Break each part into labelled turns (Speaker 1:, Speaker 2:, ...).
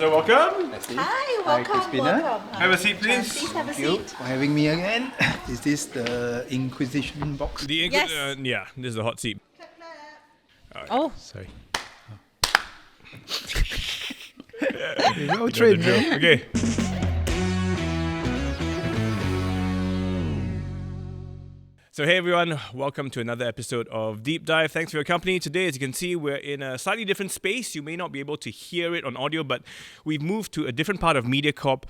Speaker 1: So welcome.
Speaker 2: Hi, welcome,
Speaker 3: Crispina.
Speaker 2: welcome.
Speaker 1: Have a seat, please.
Speaker 2: Please have a
Speaker 3: Thank you
Speaker 2: seat.
Speaker 3: for having me again. Is this the Inquisition box?
Speaker 2: Yes.
Speaker 1: Yeah, this is the hot seat.
Speaker 2: Oh,
Speaker 3: Sorry. No train, no.
Speaker 1: Okay. So hey everyone, welcome to another episode of Deep Dive. Thanks for your company. Today, as you can see, we're in a slightly different space. You may not be able to hear it on audio, but we've moved to a different part of MediaCorp.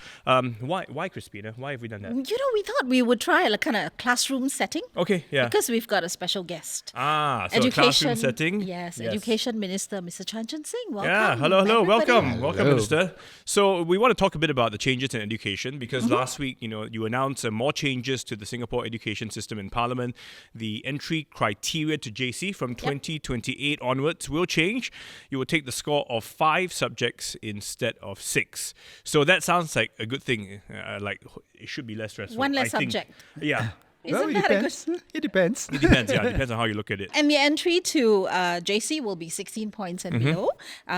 Speaker 1: Why, Crispina? Why have we done that?
Speaker 2: we thought we would try a kind of classroom setting
Speaker 1: Okay, yeah.
Speaker 2: because we've got a special guest.
Speaker 1: So a classroom setting.
Speaker 2: Yes, Education Minister, Mr. Chun Sing. Welcome.
Speaker 1: Yeah, hello,
Speaker 2: everybody.
Speaker 1: welcome,
Speaker 3: Hello.
Speaker 1: Minister. So we want to talk a bit about the changes in education because last week, you announced more changes to the Singapore education system in Parliament. The entry criteria to JC from 2028 onwards will change. You will take the score of 5 subjects instead of 6. So that sounds like a good thing. Like it should be less stressful.
Speaker 2: One less
Speaker 1: I think.
Speaker 2: subject.
Speaker 1: Yeah.
Speaker 2: Isn't
Speaker 3: It
Speaker 2: that a
Speaker 3: depends.
Speaker 2: good...
Speaker 3: It depends.
Speaker 1: It depends. Yeah, it depends on how you look at it.
Speaker 2: And the entry to JC will be 16 points and below.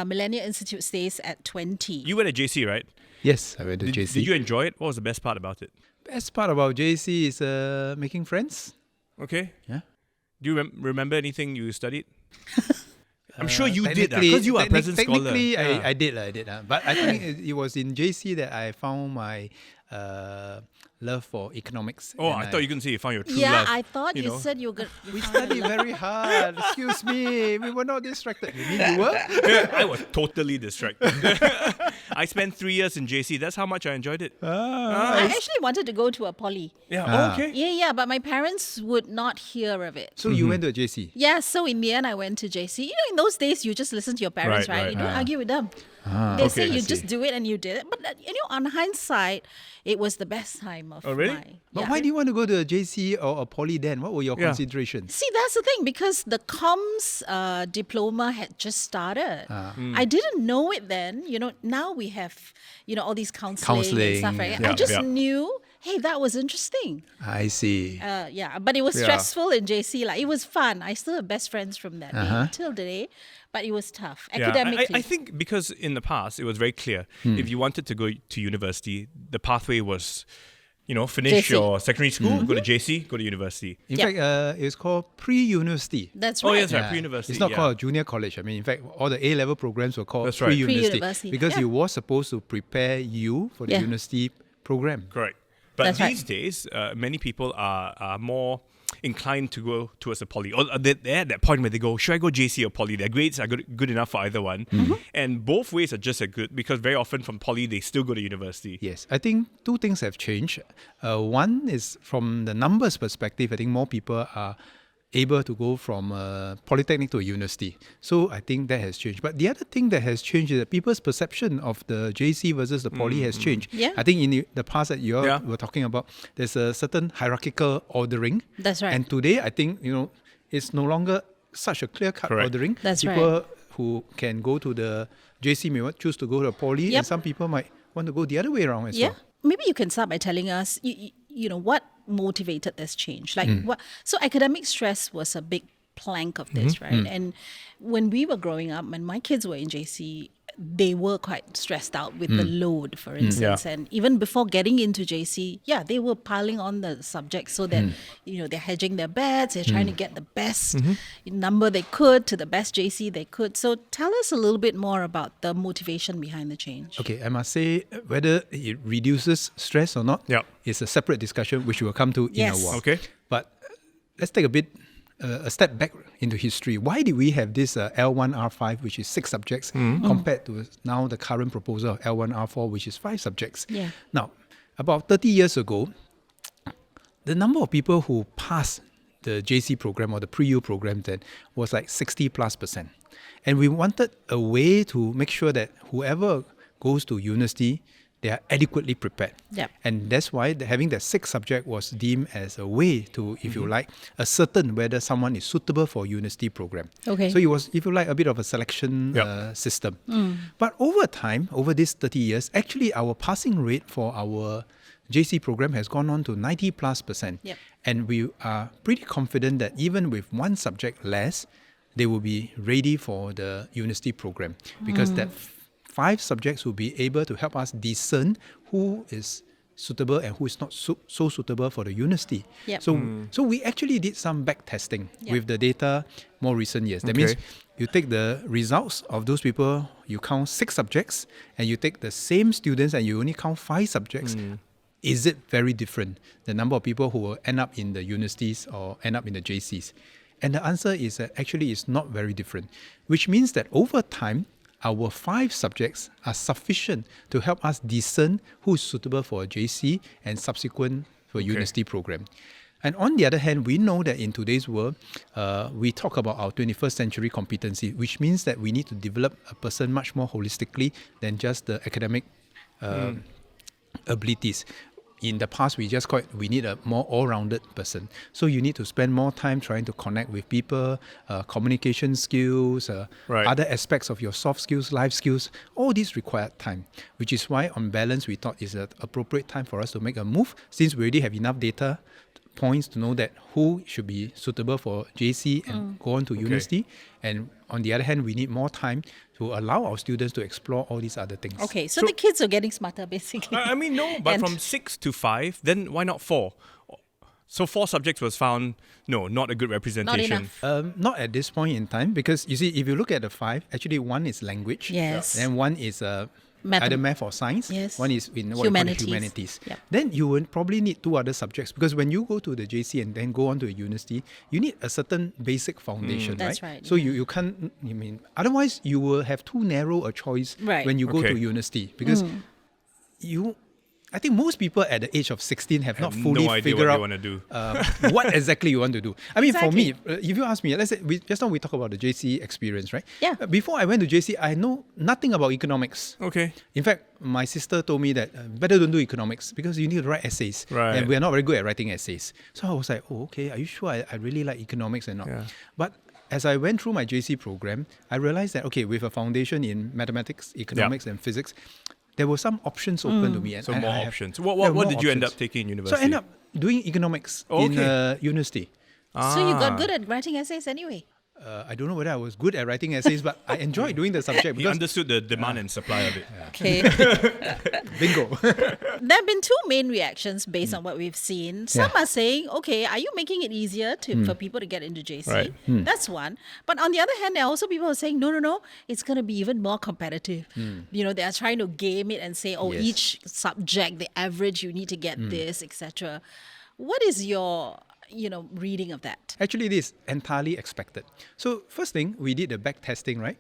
Speaker 2: Millennium Institute stays at 20.
Speaker 1: You went to JC, right?
Speaker 3: Yes, I went to JC.
Speaker 1: Did you enjoy it? What was the best part about it?
Speaker 3: Best part about JC is making friends.
Speaker 1: Okay.
Speaker 3: Yeah.
Speaker 1: Do you remember anything you studied? I'm sure you did,
Speaker 3: Technically-
Speaker 1: because you are a present scholar.
Speaker 3: Technically,
Speaker 1: Yeah.
Speaker 3: I did. But I think it was in JC that I found my love for economics.
Speaker 1: Oh,
Speaker 3: and
Speaker 1: I thought you couldn't say you found your true
Speaker 2: Yeah,
Speaker 1: love.
Speaker 2: I thought you
Speaker 1: know.
Speaker 2: said you were good.
Speaker 3: We studied very hard. Excuse me. We were not distracted. You mean you were?
Speaker 1: I was totally distracted. I spent 3 years in JC. That's how much I enjoyed it.
Speaker 2: I actually wanted to go to a poly.
Speaker 1: Yeah.
Speaker 3: Ah.
Speaker 1: Okay.
Speaker 2: Yeah, but my parents would not hear of it.
Speaker 3: So you went to JC?
Speaker 2: Yeah, so in the end, I went to JC. In those days, you just listen to your parents,
Speaker 1: Right,
Speaker 2: right?
Speaker 1: right.
Speaker 2: You don't argue with them. They say you just do it and you did it. But, on hindsight, it was the best time of
Speaker 1: really?
Speaker 2: my...
Speaker 3: But
Speaker 2: yeah.
Speaker 3: why do you want to go to a JC or a poly then? What were your considerations?
Speaker 2: See, that's the thing, because the comms diploma had just started. I didn't know it then. Now we have, all these counseling and stuff, right?
Speaker 1: Yeah,
Speaker 2: I just
Speaker 1: yeah.
Speaker 2: knew, hey, that was interesting.
Speaker 3: I see.
Speaker 2: But it was stressful in JC. Like, it was fun. I still have best friends from that day till today. But it was tough academically.
Speaker 1: I think because in the past, it was very clear. If you wanted to go to university, the pathway was, finish
Speaker 2: JC.
Speaker 1: your secondary school, go to JC, go to university.
Speaker 3: In
Speaker 2: Yep.
Speaker 3: fact, it's called pre-university.
Speaker 2: That's
Speaker 1: Oh,
Speaker 2: right.
Speaker 1: yes, right, pre-university.
Speaker 3: It's not
Speaker 1: yeah.
Speaker 3: called a junior college. I mean, in fact, all the A-level programs were called
Speaker 1: That's right.
Speaker 3: pre-university.
Speaker 2: Pre-university,
Speaker 3: Because
Speaker 2: yeah.
Speaker 3: it was supposed to prepare you for the
Speaker 2: Yeah.
Speaker 3: university program.
Speaker 1: Correct. But
Speaker 2: That's right.
Speaker 1: these days, many people are more inclined to go towards a poly. Or they're at that point where they go, should I go JC or poly? Their grades are good enough for either one. And both ways are just as good because very often from poly, they still go to university.
Speaker 3: Yes, I think 2 things have changed. One is from the numbers perspective, I think more people are able to go from polytechnic to a university. So I think that has changed. But the other thing that has changed is that people's perception of the JC versus the poly has changed.
Speaker 2: Yeah.
Speaker 3: I think in the past that you
Speaker 1: Yeah.
Speaker 3: were talking about, there's a certain hierarchical ordering.
Speaker 2: That's right.
Speaker 3: And today, I think, it's no longer such a clear-cut
Speaker 1: Correct.
Speaker 3: ordering.
Speaker 2: That's
Speaker 3: people who can go to the JC may choose to go to a poly,
Speaker 2: Yep.
Speaker 3: and some people might want to go the other way around as
Speaker 2: Yeah.
Speaker 3: well.
Speaker 2: Maybe you can start by telling us, what motivated this change? Like, what? So academic stress was a big plank of this, right? And when we were growing up, when my kids were in JC, they were quite stressed out with the load, for instance.
Speaker 1: Yeah.
Speaker 2: And even before getting into JC, they were piling on the subjects so that, they're hedging their bets, they're trying to get the best number they could to the best JC they could. So tell us a little bit more about the motivation behind the change.
Speaker 3: Okay, I must say whether it reduces stress or not is a separate discussion which we'll come to in
Speaker 2: Yes.
Speaker 3: a while.
Speaker 1: Okay.
Speaker 3: But let's take a step back into history. Why did we have this L1, R5, which is 6 subjects, compared to now the current proposal of L1, R4, which is 5 subjects?
Speaker 2: Yeah.
Speaker 3: Now, about 30 years ago, the number of people who passed the JC program or the pre-U program then was like 60+%. And we wanted a way to make sure that whoever goes to university, they are adequately prepared.
Speaker 2: Yep.
Speaker 3: And that's why having that 6 subject was deemed as a way to, if you like, ascertain whether someone is suitable for university program.
Speaker 2: Okay.
Speaker 3: So it was, if you like, a bit of a selection system. But over time, over these 30 years, actually our passing rate for our JC program has gone on to 90+%.
Speaker 2: Yep.
Speaker 3: And we are pretty confident that even with 1 subject less, they will be ready for the university program because that 5 subjects will be able to help us discern who is suitable and who is not so suitable for the university.
Speaker 2: Yep.
Speaker 3: So we actually did some back testing
Speaker 2: Yep.
Speaker 3: with the data more recent years. That means
Speaker 1: Okay.
Speaker 3: you take the results of those people, you count 6 subjects, and you take the same students and you only count 5 subjects. Is it very different, the number of people who will end up in the universities or end up in the JCs? And the answer is that actually it's not very different, which means that over time, our 5 subjects are sufficient to help us discern who is suitable for a JC and subsequent for university program. And on the other hand, we know that in today's world, we talk about our 21st century competency, which means that we need to develop a person much more holistically than just the academic abilities. In the past, we need a more all-rounded person. So you need to spend more time trying to connect with people, communication skills,
Speaker 1: Right.
Speaker 3: other aspects of your soft skills, life skills. All these require time, which is why on balance, we thought it's an appropriate time for us to make a move, since we already have enough data points to know that who should be suitable for JC and go on to university. And on the other hand, we need more time to allow our students to explore all these other things.
Speaker 2: Okay, so the kids are getting smarter, basically.
Speaker 1: I mean, no, but
Speaker 2: And-
Speaker 1: from 6 to 5, then why not 4? So 4 subjects was found, not a good representation.
Speaker 2: enough.
Speaker 3: Not at this point in time, because you see, if you look at the 5, actually one is language.
Speaker 2: Yes.
Speaker 3: Then one is either math or science.
Speaker 2: Yes.
Speaker 3: One is in what you call the
Speaker 2: Humanities.
Speaker 3: humanities.
Speaker 2: Yep.
Speaker 3: Then you will probably need 2 other subjects, because when you go to the JC and then go on to a university, you need a certain basic foundation,
Speaker 2: That's right,
Speaker 3: So you can't, otherwise you will have too narrow a choice
Speaker 2: Right.
Speaker 3: when you go to
Speaker 1: Okay.
Speaker 3: university, because I think most people at the age of 16 have not fully
Speaker 1: no idea
Speaker 3: figured
Speaker 1: what they
Speaker 3: out
Speaker 1: wanna do.
Speaker 3: what exactly you want to do. I mean, for me,
Speaker 2: Exactly.
Speaker 3: if you ask me, let's say just now we talk about the JC experience, right?
Speaker 2: Yeah.
Speaker 3: Before I went to JC, I know nothing about economics.
Speaker 1: Okay.
Speaker 3: In fact, my sister told me that better don't do economics because you need to write essays.
Speaker 1: Right.
Speaker 3: And we are not very good at writing essays. So I was like, oh, okay, are you sure I really like economics and not?
Speaker 1: Yeah.
Speaker 3: But as I went through my JC program, I realized that, okay, with a foundation in mathematics, economics, and physics, there were some options open to me. And
Speaker 1: So
Speaker 3: I
Speaker 1: more
Speaker 3: have-
Speaker 1: options.
Speaker 3: there were
Speaker 1: What
Speaker 3: more
Speaker 1: did you end
Speaker 3: options.
Speaker 1: up taking in
Speaker 3: So
Speaker 1: university?
Speaker 3: I ended up doing economics
Speaker 1: Oh,
Speaker 3: in
Speaker 1: okay.
Speaker 3: university.
Speaker 2: So you got good at writing essays anyway.
Speaker 3: I don't know whether I was good at writing essays, but I enjoyed doing the subject
Speaker 1: He
Speaker 3: because
Speaker 1: understood the demand and supply of it.
Speaker 2: Okay.
Speaker 3: bingo.
Speaker 2: There have been 2 main reactions based on what we've seen. Some are saying, okay, are you making it easier for people to get into JC?
Speaker 1: Right.
Speaker 2: That's one. But on the other hand, there are also people who are saying, no, it's going to be even more competitive. They are trying to game it and say,
Speaker 3: Yes.
Speaker 2: each subject, the average, you need to get this, etc. What is your, reading of that?
Speaker 3: Actually, it is entirely expected. So first thing, we did the back testing, right?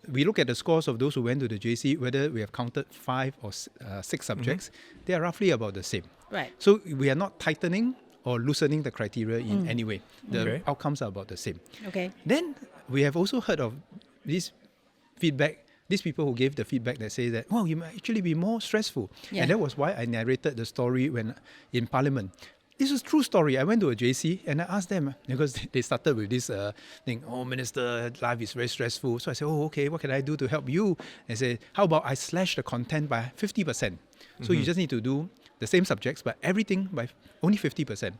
Speaker 3: We look at the scores of those who went to the JC, whether we have counted 5 or 6 subjects, they are roughly about the same.
Speaker 2: Right.
Speaker 3: So we are not tightening or loosening the criteria in any way. The
Speaker 1: Okay.
Speaker 3: outcomes are about the same.
Speaker 2: Okay.
Speaker 3: Then we have also heard of this feedback, these people who gave the feedback that say that, you might actually be more stressful.
Speaker 2: Yeah.
Speaker 3: And that was why I narrated the story when in Parliament. This is a true story. I went to a JC and I asked them, because they started with this thing, Minister, life is very stressful. So I said, okay, what can I do to help you? And say, how about I slash the content by 50%? So you just need to do the same subjects, but everything by only 50%.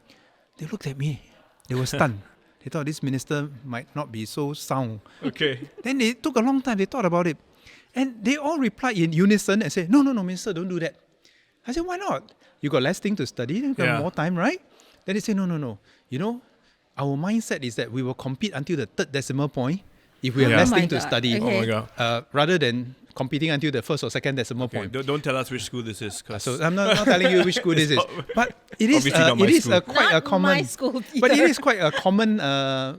Speaker 3: They looked at me. They were stunned. They thought this minister might not be so sound.
Speaker 1: Okay.
Speaker 3: Then they took a long time. They thought about it. And they all replied in unison and said, no, minister, don't do that. I said, why not? You got less thing to study, you got
Speaker 1: Yeah.
Speaker 3: more time, right? Then they say, no. Our mindset is that we will compete until the 3rd decimal point if we have
Speaker 1: Yeah.
Speaker 3: less
Speaker 2: Oh my
Speaker 3: thing to
Speaker 2: God.
Speaker 3: study,
Speaker 2: Okay.
Speaker 1: Oh my God.
Speaker 3: rather than competing until the 1st or 2nd decimal
Speaker 1: Okay,
Speaker 3: point.
Speaker 1: don't tell us which school this is.
Speaker 3: So I'm not telling you which school this is, but it is
Speaker 1: Obviously not my
Speaker 3: it is
Speaker 1: school.
Speaker 3: quite a
Speaker 2: Not
Speaker 3: common,
Speaker 2: my school
Speaker 3: but it
Speaker 2: either.
Speaker 3: is quite a common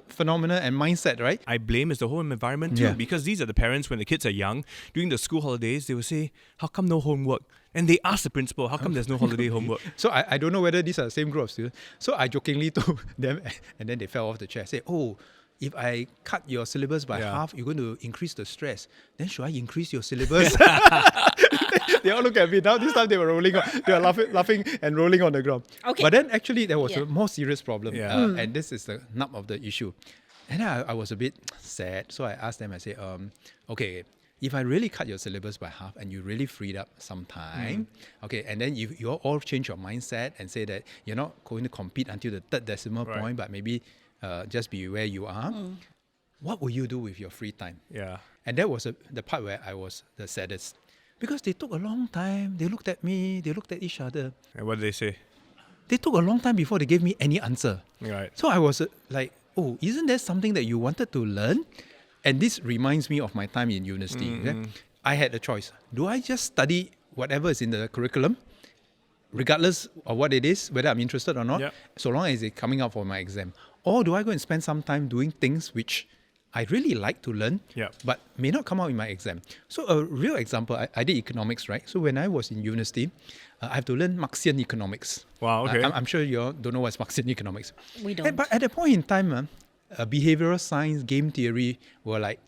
Speaker 3: phenomena and mindset, right?
Speaker 1: I blame is the whole environment too,
Speaker 3: Yeah.
Speaker 1: because these are the parents when the kids are young, during the school holidays, they will say, how come no homework? And they ask the principal, how come there's no holiday homework?
Speaker 3: So I don't know whether these are the same group of students. So I jokingly told them, and then they fell off the chair. Say, if I cut your syllabus by
Speaker 1: Yeah.
Speaker 3: half, you're going to increase the stress. Then should I increase your syllabus? They all look at me. Now this time they were rolling on, they were laughing and rolling on the ground.
Speaker 2: Okay.
Speaker 3: But then actually there was
Speaker 2: Yeah.
Speaker 3: a more serious problem.
Speaker 1: Yeah.
Speaker 3: And this is the nub of the issue. And I was a bit sad. So I asked them, I said, okay, if I really cut your syllabus by half and you really freed up some time, okay, and then you all change your mindset and say that you're not going to compete until the 3rd decimal
Speaker 1: Right.
Speaker 3: point, but maybe just be where you are. what will you do with your free time?
Speaker 1: Yeah.
Speaker 3: And that was the part where I was the saddest. Because they took a long time. They looked at me. They looked at each other.
Speaker 1: And what did they say?
Speaker 3: They took a long time before they gave me any answer.
Speaker 1: Right.
Speaker 3: So I was like, oh, isn't there something that you wanted to learn? And this reminds me of my time in university. Okay? I had a choice. Do I just study whatever is in the curriculum, regardless of what it is, whether I'm interested or not,
Speaker 1: Yep.
Speaker 3: so long as it's coming out for my exam? Or do I go and spend some time doing things which I really like to learn,
Speaker 1: Yep.
Speaker 3: but may not come out in my exam? So a real example, I did economics, right? So when I was in university, I have to learn Marxian economics.
Speaker 1: Wow, okay.
Speaker 3: I'm sure you all don't know what's Marxian economics.
Speaker 2: We don't.
Speaker 3: But at that point in time, behavioral science, game theory were like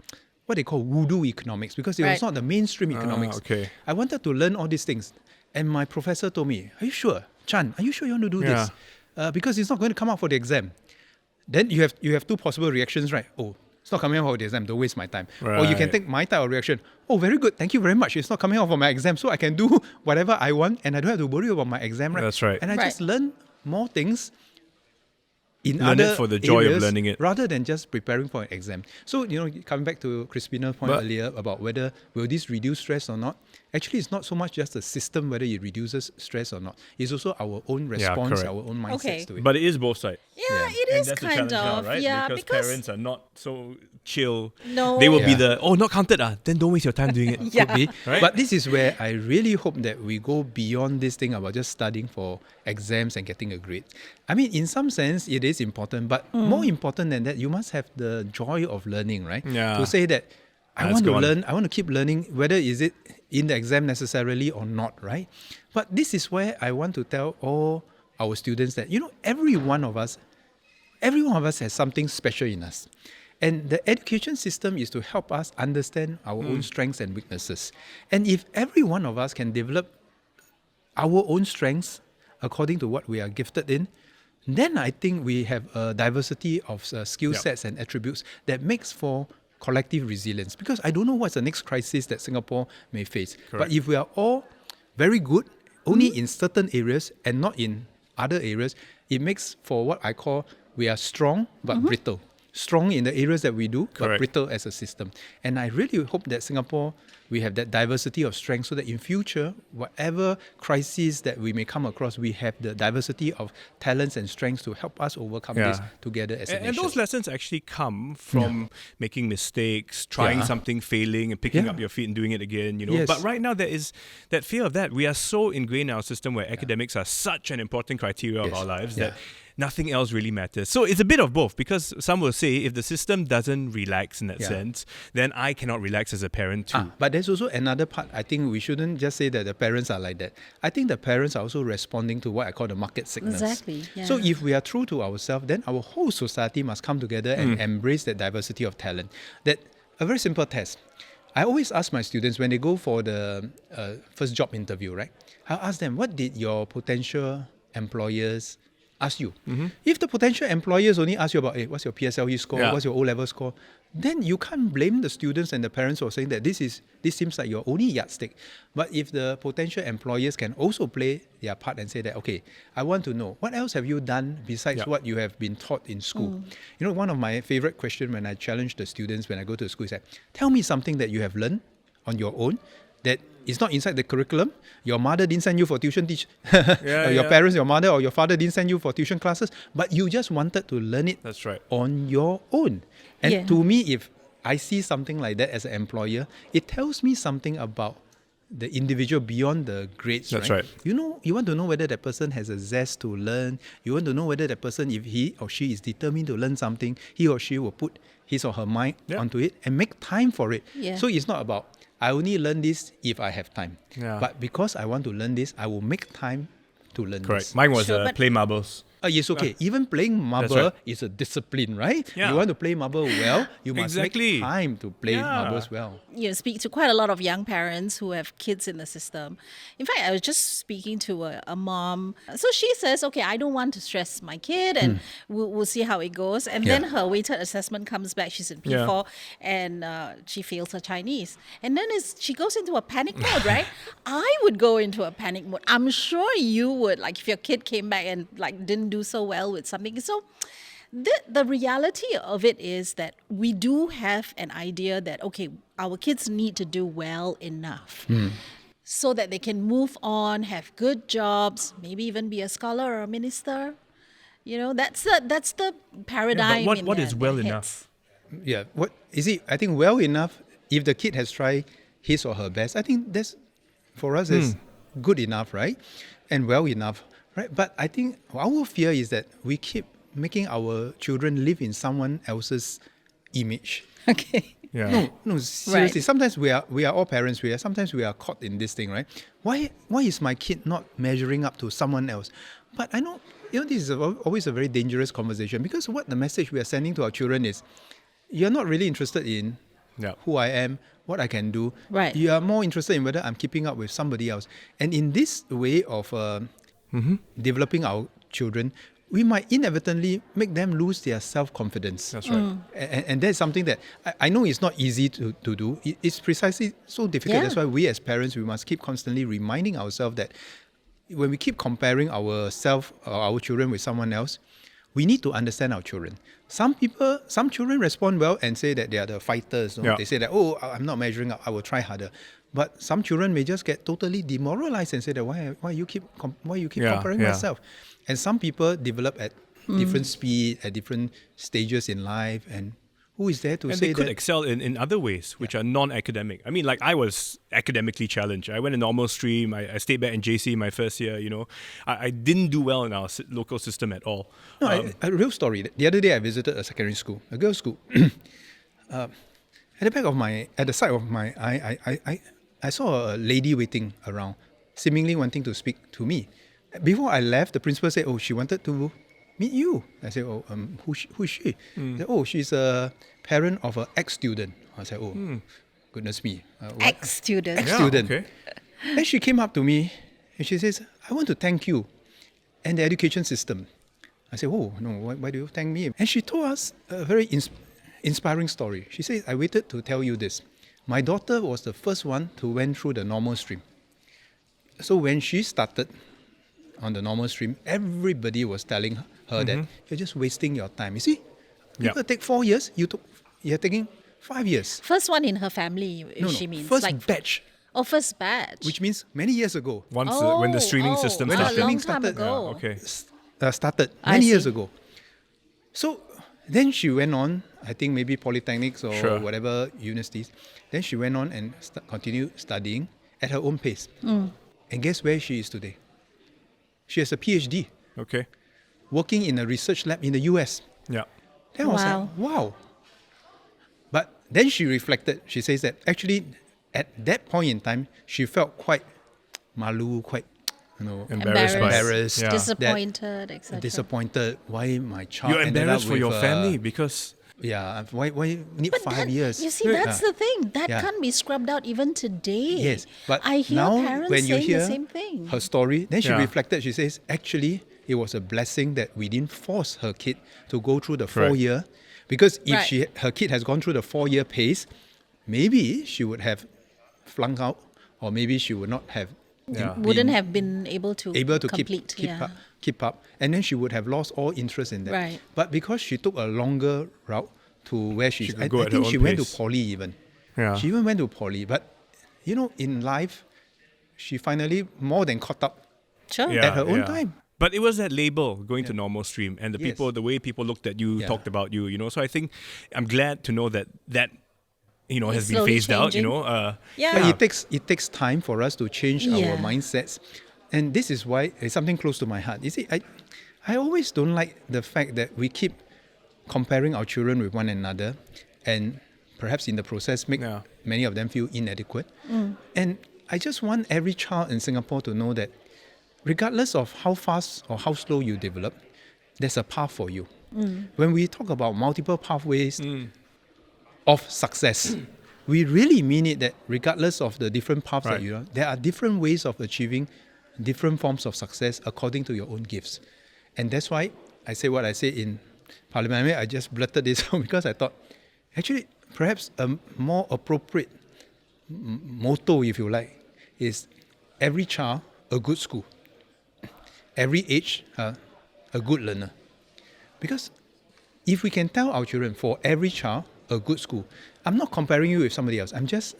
Speaker 3: what they call voodoo economics because it was
Speaker 2: Right.
Speaker 3: not the mainstream economics.
Speaker 1: okay.
Speaker 3: I wanted to learn all these things. And my professor told me, are you sure? Chan, are you sure you want to do this? Because it's not going to come out for the exam. Then you have two possible reactions, right? Oh, it's not coming out for the exam, don't waste my time. Or you can
Speaker 1: Right.
Speaker 3: take my type of reaction. Oh, very good, thank you very much. It's not coming out for my exam, so I can do whatever I want and I don't have to worry about my exam, right?
Speaker 1: That's right.
Speaker 3: And I
Speaker 2: Right.
Speaker 3: just learn more things in
Speaker 1: Learn it
Speaker 3: other
Speaker 1: for the joy of
Speaker 3: areas
Speaker 1: learning it.
Speaker 3: rather than just preparing for an exam. So, coming back to Crispina's point
Speaker 1: But-
Speaker 3: earlier about whether will this reduce stress or not, actually it's not so much just the system whether it reduces stress or not. It's also our own response,
Speaker 1: correct.
Speaker 3: our own mindsets
Speaker 2: Okay.
Speaker 3: to it.
Speaker 1: But it is both sides.
Speaker 2: Yeah,
Speaker 3: Yeah.
Speaker 2: it
Speaker 1: And
Speaker 2: is
Speaker 1: that's the
Speaker 2: kind
Speaker 1: challenge
Speaker 2: of.
Speaker 1: now, right?
Speaker 2: Yeah,
Speaker 1: because parents are not so chill.
Speaker 2: No.
Speaker 1: They will be
Speaker 3: Yeah.
Speaker 1: not counted. Then don't waste your time doing it.
Speaker 2: Yeah.
Speaker 3: Could be.
Speaker 1: Right?
Speaker 3: But this is where I really hope that we go beyond this thing about just studying for exams and getting a grade. I mean, in some sense, it is important, but more important than that, you must have the joy of learning, right?
Speaker 1: Yeah.
Speaker 3: To say that I
Speaker 1: Let's
Speaker 3: want to
Speaker 1: go on.
Speaker 3: learn, I want to keep learning, whether is it in the exam necessarily or not, right? But this is where I want to tell all our students that, every one of us has something special in us. And the education system is to help us understand our own strengths and weaknesses. And if every one of us can develop our own strengths according to what we are gifted in, then I think we have a diversity of skill
Speaker 1: Yep.
Speaker 3: sets and attributes that makes for collective resilience. Because I don't know what's the next crisis that Singapore may face. But
Speaker 1: Correct.
Speaker 3: if we are all very good, only in certain areas and not in other areas, it makes for what I call we are strong but brittle. Strong in the areas that we do, but
Speaker 1: Correct.
Speaker 3: brittle as a system. And I really hope that Singapore, we have that diversity of strength so that in future, whatever crises that we may come across, we have the diversity of talents and strengths to help us overcome this
Speaker 1: Yeah.
Speaker 3: together as a
Speaker 1: And
Speaker 3: nation.
Speaker 1: those lessons actually come from making mistakes, trying
Speaker 3: Yeah.
Speaker 1: something, failing, and picking
Speaker 3: Yeah.
Speaker 1: up your feet and doing it again.
Speaker 3: Yes.
Speaker 1: But right now there is that fear of that. We are so ingrained in our system where academics are such an important criteria of
Speaker 3: Yes.
Speaker 1: our lives
Speaker 3: Yeah.
Speaker 1: that nothing else really matters. So it's a bit of both because some will say if the system doesn't relax in that
Speaker 3: Yeah.
Speaker 1: sense, then I cannot relax as a parent too.
Speaker 3: But there's also another part. I think we shouldn't just say that the parents are like that. I think the parents are also responding to what I call the market sickness.
Speaker 2: Exactly, yeah.
Speaker 3: So if we are true to ourselves, then our whole society must come together and embrace that diversity of talent. That a very simple test. I always ask my students when they go for the first job interview, right? I'll ask them, what did your potential employers ask you? If the potential employers only ask you about, hey, what's your PSLE score,
Speaker 1: Yeah.
Speaker 3: what's your O-level score, then you can't blame the students and the parents for saying that this seems like your only yardstick. But if the potential employers can also play their part and say that, okay, I want to know, what else have you done besides
Speaker 1: Yeah.
Speaker 3: what you have been taught in school? One of my favorite questions when I challenge the students when I go to school is that, tell me something that you have learned on your own that is not inside the curriculum. Your mother didn't send you for tuition your parents, your mother or your father didn't send you for tuition classes, but you just wanted to learn it
Speaker 1: That's right.
Speaker 3: on your own. And
Speaker 2: Yeah.
Speaker 3: to me, if I see something like that as an employer, it tells me something about the individual beyond the grades.
Speaker 1: That's right.
Speaker 3: You want to know whether that person has a zest to learn. You want to know whether that person, if he or she is determined to learn something, he or she will put his or her mind
Speaker 1: Yeah.
Speaker 3: onto it and make time for it.
Speaker 2: Yeah.
Speaker 3: So it's not about, I only learn this if I have time.
Speaker 1: Yeah.
Speaker 3: But because I want to learn this, I will make time to learn
Speaker 1: Correct.
Speaker 3: this.
Speaker 1: Mine was
Speaker 2: Sure, but-
Speaker 1: play marbles.
Speaker 3: Yes, okay. Even playing marble
Speaker 1: right.
Speaker 3: is a discipline, right?
Speaker 1: Yeah.
Speaker 3: You want to play marble well, you must
Speaker 1: Exactly.
Speaker 3: make time to play
Speaker 1: Yeah.
Speaker 3: marbles well.
Speaker 2: Speak to quite a lot of young parents who have kids in the system. In fact, I was just speaking to a mom. So she says, okay, I don't want to stress my kid and we'll see how it goes. And then
Speaker 3: Yeah.
Speaker 2: her weighted assessment comes back. She's in
Speaker 1: Yeah.
Speaker 2: P4 and she fails her Chinese. And then she goes into a panic mode, right? I would go into a panic mode. I'm sure you would, like if your kid came back and like didn't do so well with something. So The reality of it is that we do have an idea that, okay, our kids need to do well enough so that they can move on, have good jobs, maybe even be a scholar or a minister. You know, that's the paradigm.
Speaker 1: but
Speaker 2: in
Speaker 1: what
Speaker 2: their-
Speaker 1: is well
Speaker 2: their
Speaker 1: enough?
Speaker 2: heads.
Speaker 3: Yeah, what is it? I think well enough. If the kid has tried his or her best, I think that's for us is good enough, right? And well enough, right? But I think our fear is that we keep making our children live in someone else's image.
Speaker 2: Okay.
Speaker 1: Yeah.
Speaker 3: No, seriously.
Speaker 2: Right.
Speaker 3: Sometimes we are all parents. Sometimes we are caught in this thing, right? Why is my kid not measuring up to someone else? But I know, this is always a very dangerous conversation, because what the message we are sending to our children is, you're not really interested in
Speaker 1: Yeah.
Speaker 3: who I am, what I can do.
Speaker 2: Right.
Speaker 3: You are more interested in whether I'm keeping up with somebody else. And in this way of developing our children, we might inadvertently make them lose their self-confidence.
Speaker 1: That's right.
Speaker 3: And that's something that I know it's not easy to do. It's precisely so difficult.
Speaker 2: Yeah.
Speaker 3: That's why we as parents, we must keep constantly reminding ourselves that when we keep comparing ourselves or our children with someone else, we need to understand our children. Some children respond well and say that they are the fighters.
Speaker 1: Yeah.
Speaker 3: They say that, oh, I'm not measuring up, I will try harder. But some children may just get totally demoralized and say that, why you keep
Speaker 1: Yeah,
Speaker 3: comparing
Speaker 1: yeah.
Speaker 3: myself? And some people develop at different speed, at different stages in life, and who is there to
Speaker 1: And
Speaker 3: say
Speaker 1: they could
Speaker 3: that?
Speaker 1: excel in other ways, which are non-academic. I mean, like I was academically challenged. I went a normal stream. I stayed back in JC my first year. I didn't do well in our local system at all.
Speaker 3: No, a real story. The other day I visited a secondary school, a girls' school. At the side of my eye, I saw a lady waiting around, seemingly wanting to speak to me. Before I left, the principal said, "Oh, she wanted to meet you." I said, "Oh, who's she?" He said, "Oh, she's a parent of an ex-student." I said, "Oh, goodness me, what?
Speaker 2: Ex-student.
Speaker 3: Ex-student."
Speaker 1: Okay.
Speaker 3: Then she came up to me and she says, "I want to thank you and the education system." I said, "Oh, no, why do you thank me?" And she told us a very inspiring story. She said, "I waited to tell you this. My daughter was the first one to went through the normal stream. So when she started on the normal stream, everybody was telling her that you're just wasting your time. You see,
Speaker 1: Yeah.
Speaker 3: people take 4 years, you're taking 5 years.
Speaker 2: First one in her family,
Speaker 3: No,
Speaker 2: she means.
Speaker 3: first
Speaker 2: like,
Speaker 3: batch,
Speaker 2: Oh, first batch.
Speaker 3: which means many years ago.
Speaker 1: When the streaming system
Speaker 3: When the
Speaker 1: started.
Speaker 3: streaming
Speaker 2: long time
Speaker 3: started,
Speaker 2: ago.
Speaker 1: Yeah, okay.
Speaker 3: Started
Speaker 2: I
Speaker 3: many years
Speaker 2: see.
Speaker 3: ago. So then she went on, I think maybe polytechnics or
Speaker 1: Sure.
Speaker 3: whatever universities. Then she went on and continued studying at her own pace. And guess where she is today? She has a PhD,
Speaker 1: Okay.
Speaker 3: working in a research lab in the US.
Speaker 1: Yeah.
Speaker 3: Then I was
Speaker 2: Wow.
Speaker 3: like, wow. But then she reflected. She says that actually at that point in time, she felt quite malu, quite,
Speaker 1: Embarrassed by it.
Speaker 3: Embarrassed.
Speaker 1: Yeah.
Speaker 2: Disappointed, etc.
Speaker 3: disappointed. Why my child
Speaker 1: You're
Speaker 3: ended
Speaker 1: embarrassed
Speaker 3: up
Speaker 1: for
Speaker 3: with
Speaker 1: your
Speaker 3: a-
Speaker 1: family because
Speaker 3: Yeah, why need
Speaker 2: But
Speaker 3: 5
Speaker 2: that-
Speaker 3: years?
Speaker 2: You see, that's the thing. That
Speaker 3: Yeah.
Speaker 2: can't be scrubbed out even today.
Speaker 3: Yes, but
Speaker 2: I hear
Speaker 3: now
Speaker 2: parents
Speaker 3: when you
Speaker 2: saying
Speaker 3: hear
Speaker 2: the same thing.
Speaker 3: her story, then she
Speaker 1: Yeah.
Speaker 3: reflected. She says, actually, it was a blessing that we didn't force her kid to go through the
Speaker 1: Correct.
Speaker 3: 4 year, because if
Speaker 2: Right.
Speaker 3: her kid has gone through the 4 year pace, maybe she would have flunked out, or maybe she would not have
Speaker 1: Yeah.
Speaker 2: Wouldn't have been able to complete.
Speaker 3: keep up, and then she would have lost all interest in that.
Speaker 2: Right.
Speaker 3: But because she took a longer route to where she's,
Speaker 1: could
Speaker 3: I
Speaker 1: go at her
Speaker 3: think
Speaker 1: own
Speaker 3: she went to
Speaker 1: pace.
Speaker 3: poly even.
Speaker 1: Yeah.
Speaker 3: She even went to poly, but in life, she finally more than caught up
Speaker 2: Sure.
Speaker 1: Yeah,
Speaker 3: at her own
Speaker 1: yeah.
Speaker 3: time.
Speaker 1: But it was that label going to normal stream and
Speaker 3: Yes.
Speaker 1: the way people looked at you,
Speaker 3: Yeah.
Speaker 1: talked about you, So I think I'm glad to know that has
Speaker 2: It's
Speaker 1: been
Speaker 2: slowly
Speaker 1: phased out,
Speaker 2: changing. Yeah.
Speaker 3: But it takes time for us to change our
Speaker 2: Yeah.
Speaker 3: mindsets, and this is why it's something close to my heart. You see, I always don't like the fact that we keep comparing our children with one another, and perhaps in the process make
Speaker 1: Yeah.
Speaker 3: many of them feel inadequate. And I just want every child in Singapore to know that regardless of how fast or how slow you develop, there's a path for you. When we talk about multiple pathways of success, we really mean it that regardless of the different paths
Speaker 1: Right.
Speaker 3: that you are, there are different ways of achieving different forms of success according to your own gifts. And that's why I say what I say in Parliament. I mean, I just blurted this out because I thought, actually, perhaps a more appropriate motto, if you like, is every child a good school, every age a good learner. Because if we can tell our children, for every child, a good school, I'm not comparing you with somebody else. I'm just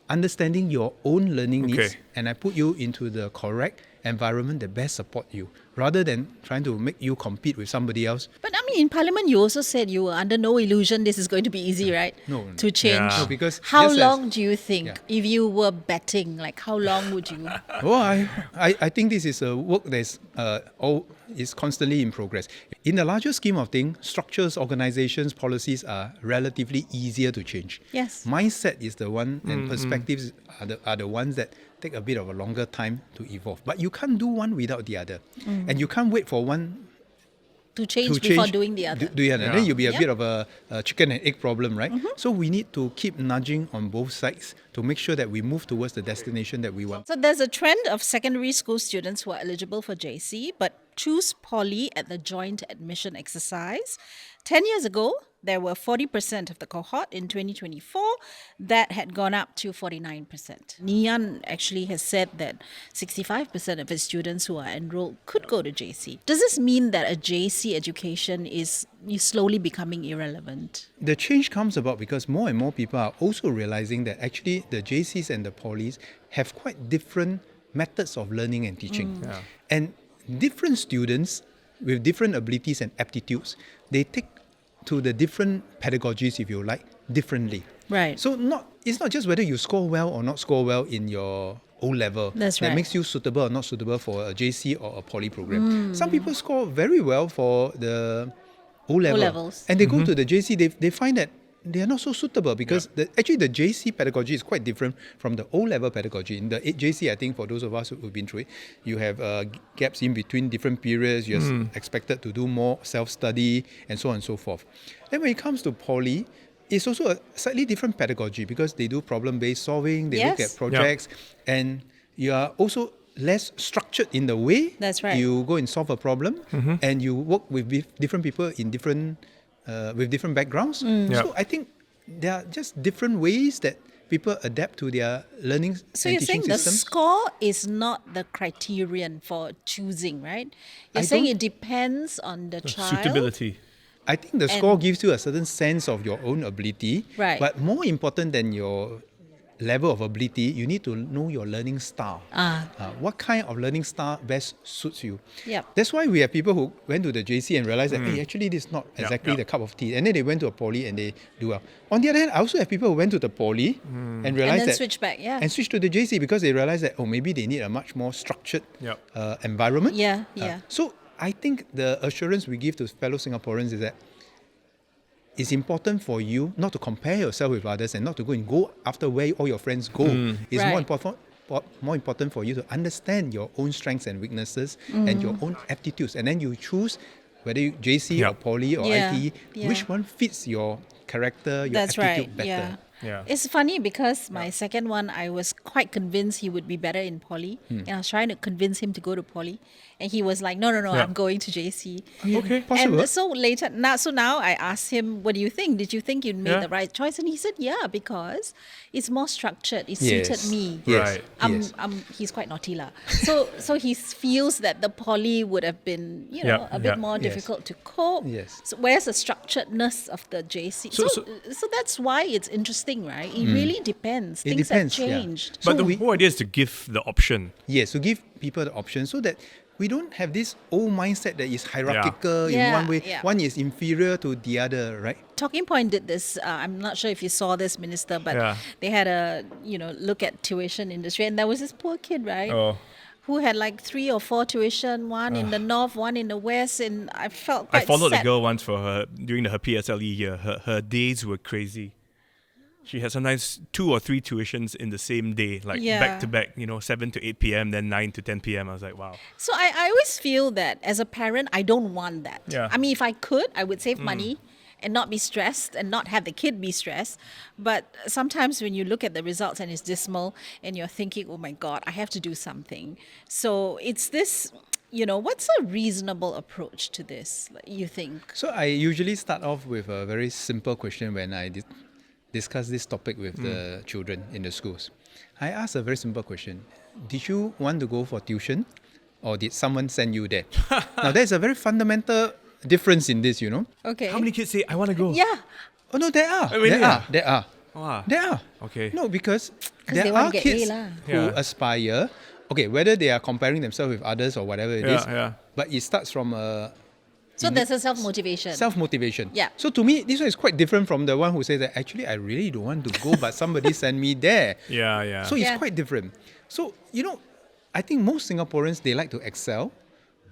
Speaker 3: understanding your own learning needs, and I put you into the correct environment that best support you, rather than trying to make you compete with somebody else.
Speaker 2: But I mean, in Parliament, you also said you were under no illusion this is going to be easy, right?
Speaker 3: No.
Speaker 2: To change.
Speaker 1: Yeah.
Speaker 3: No, because
Speaker 2: How
Speaker 3: just as-
Speaker 2: long do you think,
Speaker 3: Yeah.
Speaker 2: if you were betting, like how long would you?
Speaker 3: Well, I think this is a work that's is constantly in progress. In the larger scheme of things, structures, organizations, policies are relatively easier to change.
Speaker 2: Yes.
Speaker 3: Mindset is the one, and perspectives are the ones that take a bit of a longer time to evolve. But you can't do one without the other. And you can't wait for one
Speaker 2: To change
Speaker 3: to
Speaker 2: before
Speaker 3: change
Speaker 2: doing the other.
Speaker 3: do the other.
Speaker 1: Yeah.
Speaker 3: Then you'll be a
Speaker 2: Yeah.
Speaker 3: bit of a chicken and egg problem, right? So we need to keep nudging on both sides to make sure that we move towards the destination that we want.
Speaker 2: So there's a trend of secondary school students who are eligible for JC but choose poly at the joint admission exercise. 10 years ago, there were 40% of the cohort. In 2024, that had gone up to 49%. Nian actually has said that 65% of his students who are enrolled could go to JC. Does this mean that a JC education is slowly becoming irrelevant?
Speaker 3: The change comes about because more and more people are also realizing that actually the JCs and the polys have quite different methods of learning and teaching.
Speaker 1: Yeah.
Speaker 3: And different students with different abilities and aptitudes, they take to the different pedagogies, if you like, differently.
Speaker 2: Right.
Speaker 3: So it's not just whether you score well or not score well in your O level
Speaker 2: That's
Speaker 3: that
Speaker 2: right.
Speaker 3: makes you suitable or not suitable for a JC or a poly program. Some people score very well for the O level,
Speaker 2: O-levels.
Speaker 3: and they go to the JC. They find that they are not so suitable because actually the JC pedagogy is quite different from the O level pedagogy. In the JC, I think for those of us who've been through it, you have gaps in between different periods. You're expected to do more self-study and so on and so forth. Then when it comes to poly, it's also a slightly different pedagogy because they do problem-based solving, they look
Speaker 2: Yes.
Speaker 3: at projects, and you are also less structured in the way
Speaker 2: That's right.
Speaker 3: you go and solve a problem, and you work with different people in different with different backgrounds.
Speaker 1: Yeah.
Speaker 3: So I think there are just different ways that people adapt to their learning
Speaker 2: So
Speaker 3: and
Speaker 2: you're saying
Speaker 3: teaching
Speaker 2: the
Speaker 3: systems.
Speaker 2: score is not the criterion for choosing, right? You're
Speaker 3: I
Speaker 2: saying
Speaker 3: don't-
Speaker 2: it depends on the child.
Speaker 1: Suitability.
Speaker 3: I think the score gives you a certain sense of your own ability.
Speaker 2: Right.
Speaker 3: But more important than your level of ability, you need to know your learning style. What kind of learning style best suits you?
Speaker 2: Yep.
Speaker 3: That's why we have people who went to the JC and realized that, hey, actually this is not exactly the cup of tea. And then they went to a poly and they do well. On the other hand, I also have people who went to the poly and
Speaker 2: And
Speaker 3: realized
Speaker 2: then
Speaker 3: that...
Speaker 2: switch back, yeah.
Speaker 3: And switch to the JC because they realized that, maybe they need a much more structured environment.
Speaker 2: Yeah, yeah.
Speaker 3: So I think the assurance we give to fellow Singaporeans is that it's important for you not to compare yourself with others and not to go after where all your friends go. It's
Speaker 2: Right.
Speaker 3: more important for you to understand your own strengths and weaknesses and your own aptitudes, and then you choose whether you JC or poly or
Speaker 2: Yeah,
Speaker 3: ITE,
Speaker 2: yeah.
Speaker 3: which one fits your character, your
Speaker 2: That's
Speaker 3: aptitude
Speaker 2: right.
Speaker 3: better.
Speaker 2: Yeah.
Speaker 1: Yeah.
Speaker 2: It's funny because my second one, I was quite convinced he would be better in poly, and I was trying to convince him to go to poly, and he was like, "No,
Speaker 1: Yeah.
Speaker 2: I'm going to JC."
Speaker 1: Okay.
Speaker 3: Possible.
Speaker 2: And so now I asked him, "What do you think? Did you think you made
Speaker 1: Yeah.
Speaker 2: the right choice?" And he said, "Yeah, because it's more structured. It
Speaker 3: Yes.
Speaker 2: suited me."
Speaker 3: Yes.
Speaker 1: Right.
Speaker 3: Yes.
Speaker 2: He's quite naughty lah. So he feels that the poly would have been,
Speaker 1: Yeah,
Speaker 2: a bit
Speaker 1: yeah.
Speaker 2: more
Speaker 3: Yes.
Speaker 2: difficult to cope.
Speaker 3: Yes.
Speaker 2: So whereas the structuredness of the JC. So that's why it's interesting, right? It really depends.
Speaker 3: It
Speaker 2: Things
Speaker 3: depends,
Speaker 2: have
Speaker 3: yeah.
Speaker 2: changed.
Speaker 1: But
Speaker 3: So
Speaker 1: the whole idea is to give the option.
Speaker 3: Yes, to give people the option so that we don't have this old mindset that is hierarchical in
Speaker 2: Yeah,
Speaker 3: one way.
Speaker 2: yeah.
Speaker 3: One is inferior to the other, right?
Speaker 2: Talking Point did this. I'm not sure if you saw this, Minister, but
Speaker 1: Yeah.
Speaker 2: they had a look at tuition industry, and there was this poor kid, right?
Speaker 1: Oh.
Speaker 2: Who had like 3 or 4 tuition, one in the north, one in the west, and I felt
Speaker 1: I
Speaker 2: quite
Speaker 1: followed
Speaker 2: sad.
Speaker 1: the girl once for during her PSLE year. Her days were crazy. She had sometimes 2 or 3 tuitions in the same day, like
Speaker 2: Yeah.
Speaker 1: back to back, 7 to 8 p.m., then 9 to 10 p.m. I was like, wow.
Speaker 2: So I always feel that as a parent, I don't want that.
Speaker 1: Yeah.
Speaker 2: I mean, if I could, I would save money and not be stressed and not have the kid be stressed. But sometimes when you look at the results and it's dismal and you're thinking, oh my God, I have to do something. So it's this, what's a reasonable approach to this, you think?
Speaker 3: So I usually start off with a very simple question when I discuss this topic with the children in the schools. I ask a very simple question. Did you want to go for tuition or did someone send you there? Now, that's a very fundamental difference in this, you know.
Speaker 2: Okay.
Speaker 1: How many kids say, I want to go?
Speaker 2: Yeah.
Speaker 3: Oh no, there are.
Speaker 1: really?
Speaker 3: There are.
Speaker 1: Wow.
Speaker 3: There are.
Speaker 1: Okay.
Speaker 3: No, because
Speaker 2: they
Speaker 3: there
Speaker 2: want
Speaker 3: are
Speaker 2: to get A
Speaker 3: kids
Speaker 2: lah.
Speaker 3: who
Speaker 1: Yeah.
Speaker 3: aspire. Okay, whether they are comparing themselves with others or whatever it is.
Speaker 1: Yeah.
Speaker 3: But it starts from a
Speaker 2: So there's a self-motivation.
Speaker 3: self-motivation.
Speaker 2: Yeah.
Speaker 3: So to me, this one is quite different from the one who says that actually I really don't want to go, but somebody sent me there.
Speaker 1: Yeah.
Speaker 3: So it's
Speaker 2: Yeah.
Speaker 3: quite different. So, you know, I think most Singaporeans, they like to excel.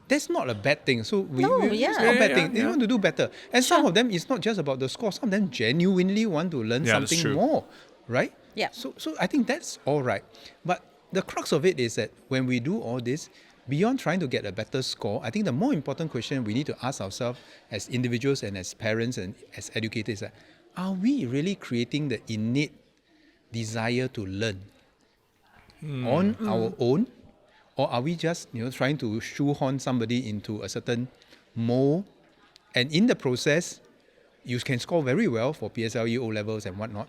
Speaker 3: That's not a bad thing. So
Speaker 2: yeah.
Speaker 3: it's not a bad
Speaker 1: Yeah,
Speaker 3: thing. They
Speaker 1: yeah.
Speaker 3: want to do better. And some
Speaker 2: Sure.
Speaker 3: of them, it's not just about the score. Some of them genuinely want to learn
Speaker 1: Yeah, that's
Speaker 3: something
Speaker 1: true.
Speaker 3: more, right?
Speaker 2: Yeah.
Speaker 3: So I think that's all right. But the crux of it is that when we do all this, beyond trying to get a better score, I think the more important question we need to ask ourselves as individuals and as parents and as educators is that, are we really creating the innate desire to learn on our own? Or are we just trying to shoehorn somebody into a certain mold? And in the process, you can score very well for PSLE, O levels and whatnot,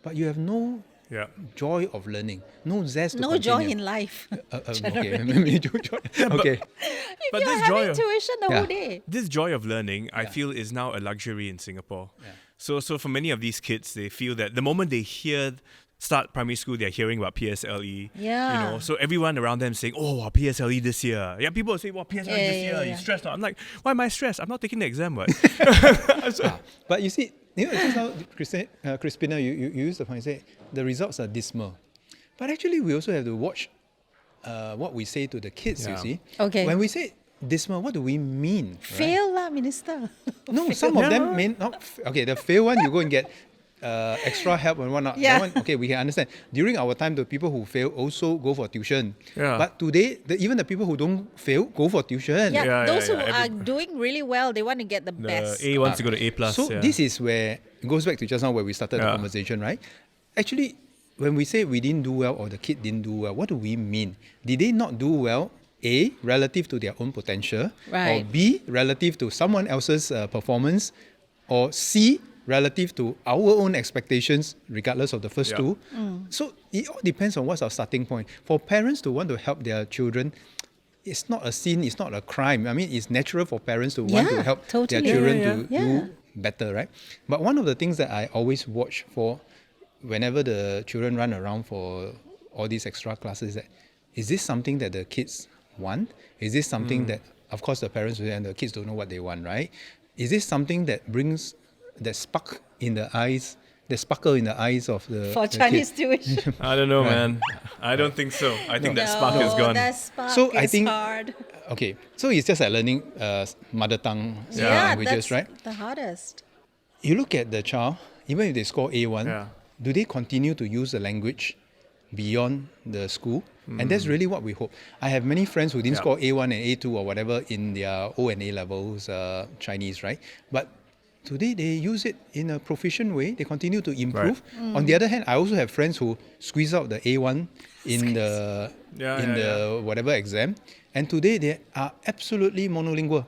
Speaker 3: but you have no
Speaker 1: Yeah.
Speaker 3: joy of learning, no zest to
Speaker 2: No
Speaker 3: continue.
Speaker 2: joy in life.
Speaker 3: Okay, maybe joy. Okay.
Speaker 2: If
Speaker 1: But
Speaker 2: you're
Speaker 1: this
Speaker 2: having
Speaker 1: joy of-
Speaker 2: tuition the
Speaker 3: Yeah.
Speaker 2: whole day.
Speaker 1: This joy of learning, I
Speaker 3: Yeah.
Speaker 1: feel, is now a luxury in Singapore.
Speaker 3: Yeah.
Speaker 1: So for many of these kids, they feel that the moment they start primary school, they're hearing about PSLE.
Speaker 2: Yeah.
Speaker 1: So everyone around them saying, "Oh, wow, PSLE this year." Yeah, people say, "Wow, PSLE this year."
Speaker 2: Yeah.
Speaker 1: You're stressed out. I'm like, why am I stressed? I'm not taking the exam, what?
Speaker 3: But you see, just now, Crispina, you used the point, say the results are dismal. But actually, we also have to watch what we say to the kids, you
Speaker 1: Yeah.
Speaker 3: see.
Speaker 2: Okay.
Speaker 3: When we say dismal, what do we mean? right?
Speaker 2: Fail lah, minister.
Speaker 3: No, some of them may not. Okay, the fail one, you go and get extra help and whatnot.
Speaker 2: Yeah.
Speaker 3: That one, okay, we can understand. During our time, the people who fail also go for tuition.
Speaker 1: Yeah.
Speaker 3: But today, even the people who don't fail go for tuition.
Speaker 2: Yeah,
Speaker 1: Yeah,
Speaker 2: those
Speaker 1: yeah,
Speaker 2: who
Speaker 1: yeah.
Speaker 2: are doing really well, they want to get the
Speaker 1: The
Speaker 2: best.
Speaker 1: A wants to go to A plus.
Speaker 3: So
Speaker 1: yeah.
Speaker 3: this is where it goes back to just now where we started the
Speaker 1: Yeah.
Speaker 3: conversation, right? Actually, when we say we didn't do well or the kid didn't do well, what do we mean? Did they not do well? A, relative to their own potential, or
Speaker 2: Right.
Speaker 3: B, relative to someone else's performance, or C, relative to our own expectations, regardless of the first
Speaker 1: Yeah.
Speaker 3: two. So it all depends on what's our starting point. For parents to want to help their children, it's not a sin, it's not a crime. I mean, it's natural for parents to want to
Speaker 2: Yeah,
Speaker 3: help
Speaker 2: totally.
Speaker 3: their children
Speaker 1: Yeah,
Speaker 3: to
Speaker 2: yeah.
Speaker 3: do better, right? But one of the things that I always watch for whenever the children run around for all these extra classes, that is this something that the kids want? Is this something that, of course, the parents and the kids don't know what they want, right? Is this something that brings that spark in the eyes, the sparkle in the eyes of the
Speaker 2: For
Speaker 3: the
Speaker 2: Chinese
Speaker 3: kids?
Speaker 2: tuition.
Speaker 1: I don't know, man. I don't think so. I think that spark is gone.
Speaker 2: That spark
Speaker 3: So
Speaker 2: is
Speaker 3: I think-
Speaker 2: hard.
Speaker 3: Okay, so it's just like learning mother tongue
Speaker 2: Yeah,
Speaker 3: languages,
Speaker 2: that's
Speaker 3: right?
Speaker 2: the hardest.
Speaker 3: You look at the child, even if they score A1,
Speaker 1: Yeah.
Speaker 3: do they continue to use the language beyond the school? And that's really what we hope. I have many friends who didn't
Speaker 1: Yeah.
Speaker 3: score A1 and A2 or whatever in their O and A levels, Chinese, right? But today they use it in a proficient way. They continue to improve. On the other hand, I also have friends who squeeze out the A1 in the whatever exam, and today they are absolutely monolingual.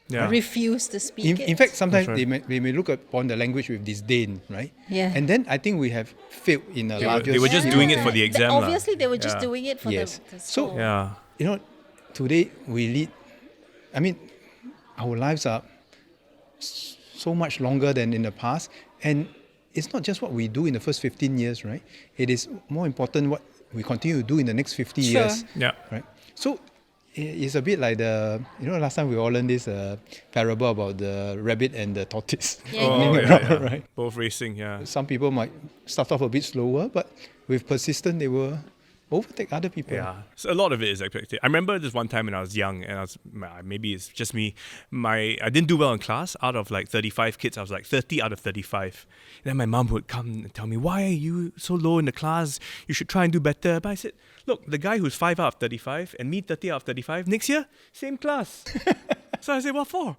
Speaker 1: Yeah.
Speaker 2: Refuse to speak
Speaker 3: In,
Speaker 2: it.
Speaker 3: in fact, sometimes
Speaker 1: That's right.
Speaker 3: they may look upon the language with disdain, right?
Speaker 2: Yeah.
Speaker 3: And then I think we have failed in a larger
Speaker 1: they were just
Speaker 3: scale
Speaker 1: doing
Speaker 3: of
Speaker 1: it for the
Speaker 3: things.
Speaker 1: exam. lah.
Speaker 2: Obviously, they were just
Speaker 1: Yeah.
Speaker 2: doing it for
Speaker 3: Yes.
Speaker 2: the
Speaker 3: So-
Speaker 2: score.
Speaker 1: Yeah.
Speaker 3: You know, today we lead, I mean, our lives are so much longer than in the past. And it's not just what we do in the first 15 years, right? It is more important what we continue to do in the next 50
Speaker 2: Sure.
Speaker 3: years.
Speaker 1: Yeah.
Speaker 3: Right? So it's a bit like last time we all learned this parable about the rabbit and the tortoise.
Speaker 2: Yeah,
Speaker 1: Oh,
Speaker 3: running
Speaker 1: yeah,
Speaker 3: around,
Speaker 1: yeah.
Speaker 3: right?
Speaker 1: Both racing, yeah.
Speaker 3: Some people might start off a bit slower, but with persistence, they will overtake other people.
Speaker 1: Yeah, so a lot of it is expected. I remember this one time when I was young, and maybe it's just me. I didn't do well in class. Out of like 35 kids, I was like 30 out of 35. And then my mom would come and tell me, "Why are you so low in the class? You should try and do better." But I said, "Look, the guy who's 5 out of 35 and me 30 out of 35 next year, same class." So I said, "What for?"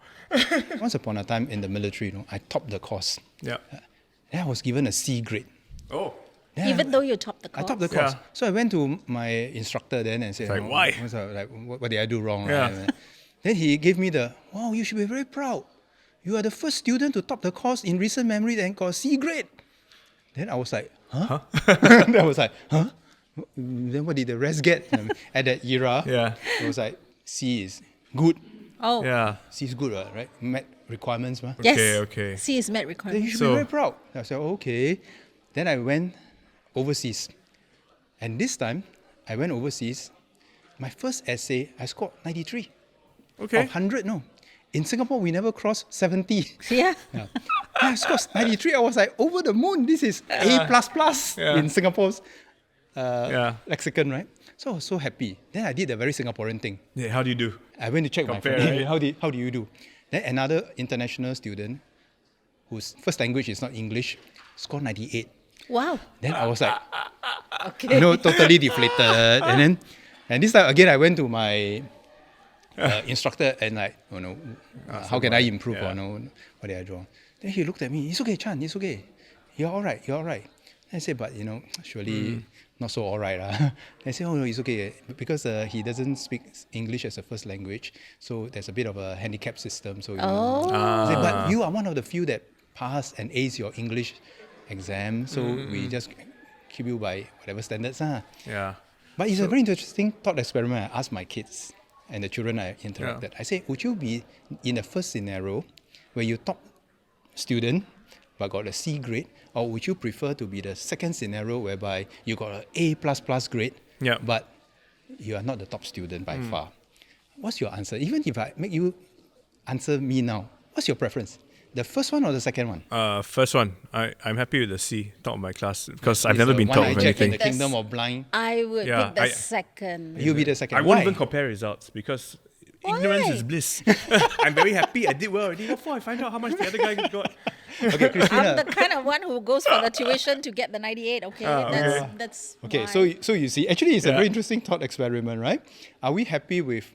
Speaker 3: Once upon a time in the military, I topped the course.
Speaker 1: Yeah.
Speaker 3: Then I was given a C grade.
Speaker 1: Oh.
Speaker 3: Then
Speaker 2: Even though you topped the
Speaker 3: I
Speaker 2: course.
Speaker 3: topped the course.
Speaker 1: Yeah.
Speaker 3: So I went to my instructor then and said,
Speaker 1: Like, why?
Speaker 3: what's up? Like, what did I do wrong?
Speaker 1: Yeah.
Speaker 3: Right? Then he gave me wow, you should be very proud. You are the first student to top the course in recent memory that got a C grade. Then I was like, huh? Then I was like, huh? Then what did the rest get? At that era,
Speaker 1: Yeah.
Speaker 3: it was like, C is good.
Speaker 2: Oh,
Speaker 1: Yeah.
Speaker 3: C is good, right? Met requirements, ma.
Speaker 2: yes.
Speaker 1: Okay.
Speaker 2: C is met
Speaker 3: Then you
Speaker 2: requirement.
Speaker 3: should
Speaker 1: So-
Speaker 3: be very proud. I said, okay. Then I went overseas. And this time, I went overseas. My first essay, I scored 93
Speaker 1: Okay.
Speaker 3: of 100, no. In Singapore, we never crossed 70.
Speaker 2: Yeah.
Speaker 3: Yeah. I scored 93. I was like, over the moon. This is A++
Speaker 1: Yeah.
Speaker 3: in Singapore's
Speaker 1: Yeah.
Speaker 3: lexicon, right? So I was so happy. Then I did the very Singaporean thing.
Speaker 1: Yeah. How do you do?
Speaker 3: I went to check
Speaker 1: Compare,
Speaker 3: my friend.
Speaker 1: right?
Speaker 3: How do you do? Then another international student whose first language is not English scored 98.
Speaker 2: Wow.
Speaker 3: Then I was like,
Speaker 2: Okay.
Speaker 3: totally deflated. And this time again, I went to my instructor and like, how can I improve?
Speaker 1: Yeah.
Speaker 3: What did I draw? Then he looked at me. It's okay, Chan. It's okay. You're all right. You're all right. I said, but surely not so all right. I said, oh no, it's okay because he doesn't speak English as a first language, so there's a bit of a handicap system. So I said, but you are one of the few that pass and ace your English exam, so we just keep you by whatever standards.
Speaker 1: Yeah.
Speaker 3: But it's a very interesting thought experiment. I asked my kids and the children I interacted. I say, would you be in the first scenario where you top student but got a C grade, or would you prefer to be the second scenario whereby you got an A++ grade,
Speaker 1: Yeah.
Speaker 3: but you are not the top student by far? What's your answer? Even if I make you answer me now, what's your preference? The first one or the second one?
Speaker 1: First one. I'm happy with the C, top of my class, because I've
Speaker 3: It's
Speaker 1: never
Speaker 3: the
Speaker 1: been
Speaker 3: one
Speaker 1: top
Speaker 3: I
Speaker 1: of
Speaker 3: checked in
Speaker 1: anything.
Speaker 3: the kingdom of blind.
Speaker 2: I would
Speaker 1: Yeah,
Speaker 2: pick the
Speaker 1: I-
Speaker 2: second.
Speaker 3: You'll be the second.
Speaker 1: I
Speaker 3: Why?
Speaker 1: won't even compare results because ignorance
Speaker 2: Why?
Speaker 1: is bliss. I'm very happy. I did well already. What for? I find out how much the other guy got.
Speaker 3: Okay,
Speaker 2: I'm
Speaker 3: Crispina.
Speaker 2: the kind of one who goes for the tuition to get the 98. Okay, that's
Speaker 3: Okay,
Speaker 2: why.
Speaker 3: so you see, actually, it's a
Speaker 1: Yeah.
Speaker 3: very interesting thought experiment, right? Are we happy with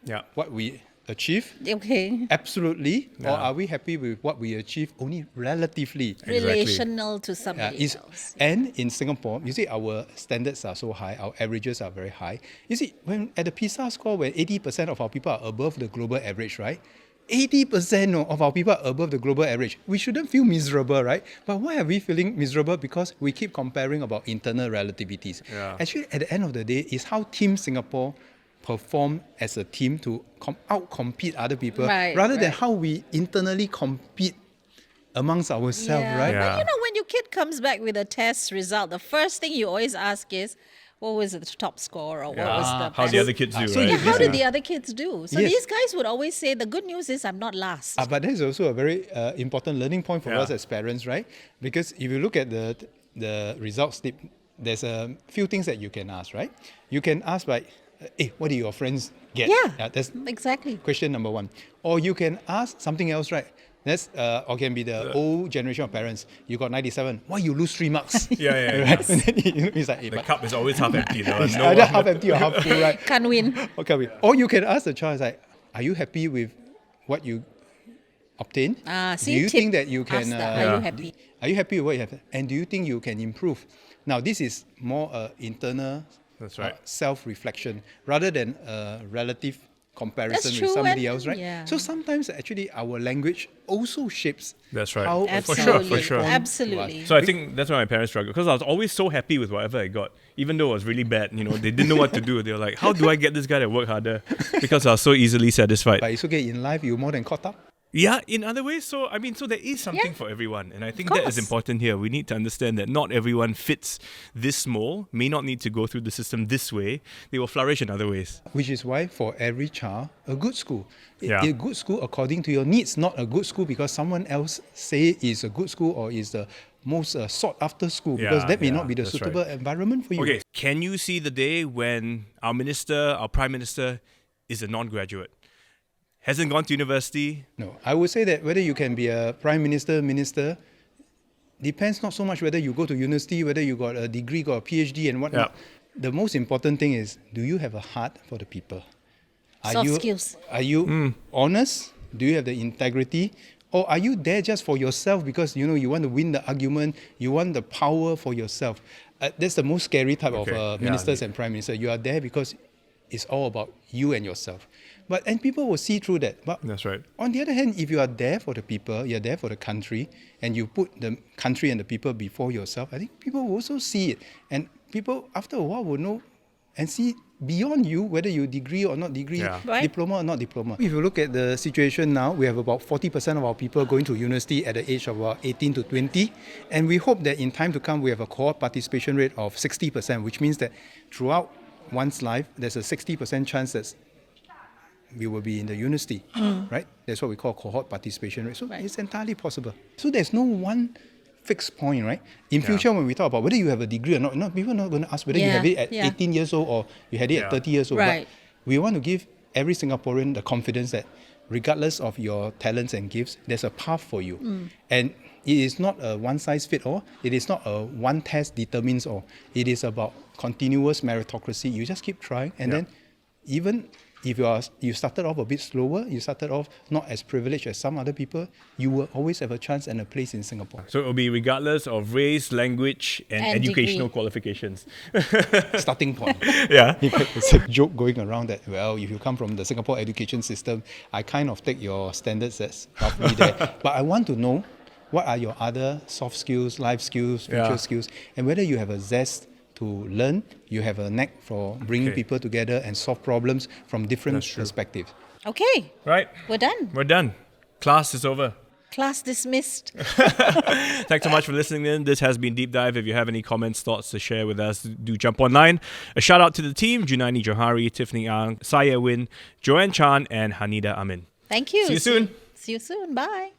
Speaker 1: Yeah.
Speaker 3: what we achieve?
Speaker 2: Okay.
Speaker 3: Absolutely. Or
Speaker 1: Yeah.
Speaker 3: are we happy with what we achieve only relatively?
Speaker 1: Exactly.
Speaker 2: Relational to somebody else.
Speaker 3: And in Singapore, you see, our standards are so high, our averages are very high. You see, when at the PISA score, when 80% of our people are above the global average, right? 80% of our people are above the global average. We shouldn't feel miserable, right? But why are we feeling miserable? Because we keep comparing about internal relativities.
Speaker 1: Yeah.
Speaker 3: Actually, at the end of the day, it's how Team Singapore perform as a team to out-compete other people
Speaker 2: Right,
Speaker 3: rather than
Speaker 2: right.
Speaker 3: how we internally compete amongst ourselves,
Speaker 2: Yeah.
Speaker 3: right?
Speaker 1: Yeah.
Speaker 2: But when your kid comes back with a test result, the first thing you always ask is, what was the top score or what was the
Speaker 1: How the
Speaker 2: best-
Speaker 1: other kids do,
Speaker 3: so
Speaker 1: right?
Speaker 3: you-
Speaker 2: Yeah, how
Speaker 3: Yeah.
Speaker 2: did the other kids do? So
Speaker 3: Yes.
Speaker 2: these guys would always say, the good news is I'm not last.
Speaker 3: But that is also a very important learning point for
Speaker 1: Yeah.
Speaker 3: us as parents, right? Because if you look at the results slip, there's a few things that you can ask, right? You can ask like, hey, what did your friends get?
Speaker 2: Yeah.
Speaker 3: That's
Speaker 2: Exactly.
Speaker 3: question number one. Or you can ask something else, right? That's or can be the old generation of parents. You got 97. Why you lose 3 marks?
Speaker 1: Yeah.
Speaker 3: Right? And then it's like, hey,
Speaker 1: The
Speaker 3: but
Speaker 1: cup is always half empty. Though.
Speaker 3: it's
Speaker 1: No
Speaker 3: either
Speaker 1: one-
Speaker 3: half empty or half full, right?
Speaker 2: Can't win.
Speaker 3: Okay, or you can ask the child, like, are you happy with what you obtained?
Speaker 2: See,
Speaker 3: do you
Speaker 2: tip,
Speaker 3: think that you can?
Speaker 2: ask that, are
Speaker 1: Yeah.
Speaker 2: you happy?
Speaker 3: Are you happy with what you have? And do you think you can improve? Now, this is more internal
Speaker 1: That's right.
Speaker 3: self-reflection rather than a relative comparison
Speaker 2: That's
Speaker 3: with
Speaker 2: true,
Speaker 3: somebody
Speaker 2: and-
Speaker 3: else, right?
Speaker 2: yeah.
Speaker 3: So sometimes actually our language also shapes
Speaker 1: That's right.
Speaker 3: how
Speaker 1: For sure,
Speaker 2: Absolutely.
Speaker 1: for sure.
Speaker 2: Absolutely.
Speaker 1: So I think that's why my parents struggled because I was always so happy with whatever I got, even though it was really bad. They didn't know what to do. They were like, "How do I get this guy to work harder?" Because I was so easily satisfied.
Speaker 3: But it's okay, in life you're more than caught up.
Speaker 1: Yeah, in other ways. So so there is something
Speaker 2: Yeah.
Speaker 1: for everyone, and I think
Speaker 2: Of
Speaker 1: that is
Speaker 2: course.
Speaker 1: important here. We need to understand that not everyone fits this mold, may not need to go through the system this way. They will flourish in other ways.
Speaker 3: Which is why for every child, a good school.
Speaker 1: Yeah.
Speaker 3: A good school according to your needs, not a good school because someone else say is a good school or is the most sought after school because
Speaker 1: Yeah,
Speaker 3: that may
Speaker 1: yeah,
Speaker 3: not be the
Speaker 1: that's right.
Speaker 3: suitable environment for you.
Speaker 1: Okay, can you see the day when our minister, our prime minister, is a non-graduate? Hasn't gone to university.
Speaker 3: No, I would say that whether you can be a prime minister, depends not so much whether you go to university, whether you got a degree, got a PhD and whatnot.
Speaker 1: Yeah.
Speaker 3: The most important thing is, do you have a heart for the people?
Speaker 2: Soft skills.
Speaker 3: Are you honest? Do you have the integrity? Or are you there just for yourself because you want to win the argument, you want the power for yourself? That's the most scary type
Speaker 1: Okay,
Speaker 3: of
Speaker 1: yeah,
Speaker 3: ministers and prime minister. You are there because it's all about you and yourself. And people will see through that. But
Speaker 1: That's right.
Speaker 3: on the other hand, if you are there for the people, you're there for the country, and you put the country and the people before yourself, I think people will also see it. And people, after a while, will know and see beyond you whether you degree or not degree,
Speaker 1: Yeah.
Speaker 2: Right.
Speaker 3: diploma or not diploma. If you look at the situation now, we have about 40% of our people going to university at the age of about 18 to 20, and we hope that in time to come we have a cohort participation rate of 60%, which means that throughout one's life there's a 60% chance that we will be in the university, right? That's what we call cohort participation rate. So
Speaker 2: Right.
Speaker 3: it's entirely possible. So there's no one fixed point, right? In future, when we talk about whether you have a degree or not, people are not going to ask whether you
Speaker 2: Yeah,
Speaker 3: have it at
Speaker 2: yeah.
Speaker 3: 18 years old or you had it
Speaker 1: Yeah.
Speaker 3: at 30 years old.
Speaker 2: Right.
Speaker 3: But we want to give every Singaporean the confidence that regardless of your talents and gifts, there's a path for you. And it is not a one-size-fits-all. It is not a one test determines all. It is about continuous meritocracy. You just keep trying, and
Speaker 1: Yeah.
Speaker 3: then even if you started off a bit slower, you started off not as privileged as some other people, you will always have a chance and a place in Singapore.
Speaker 1: So it will be regardless of race, language, and
Speaker 2: And
Speaker 1: educational
Speaker 2: degree.
Speaker 1: qualifications.
Speaker 3: Starting point.
Speaker 1: Yeah.
Speaker 3: In fact, there's a joke going around that, well, if you come from the Singapore education system, I kind of take your standards as roughly there. But I want to know what are your other soft skills, life skills, future
Speaker 1: Yeah.
Speaker 3: skills, and whether you have a zest to learn, you have a knack for bringing
Speaker 1: Okay.
Speaker 3: people together and solve problems from different
Speaker 1: That's true.
Speaker 3: perspectives.
Speaker 2: Okay,
Speaker 1: Right.
Speaker 2: we're done.
Speaker 1: We're done. Class is over.
Speaker 2: Class dismissed.
Speaker 1: Thanks so much for listening in. This has been Deep Dive. If you have any comments, thoughts to share with us, do jump online. A shout out to the team, Junaini Johari, Tiffany Ang, Saya Win, Joanne Chan, and Hanida Amin.
Speaker 2: Thank you.
Speaker 1: See you soon.
Speaker 2: See you soon. Bye.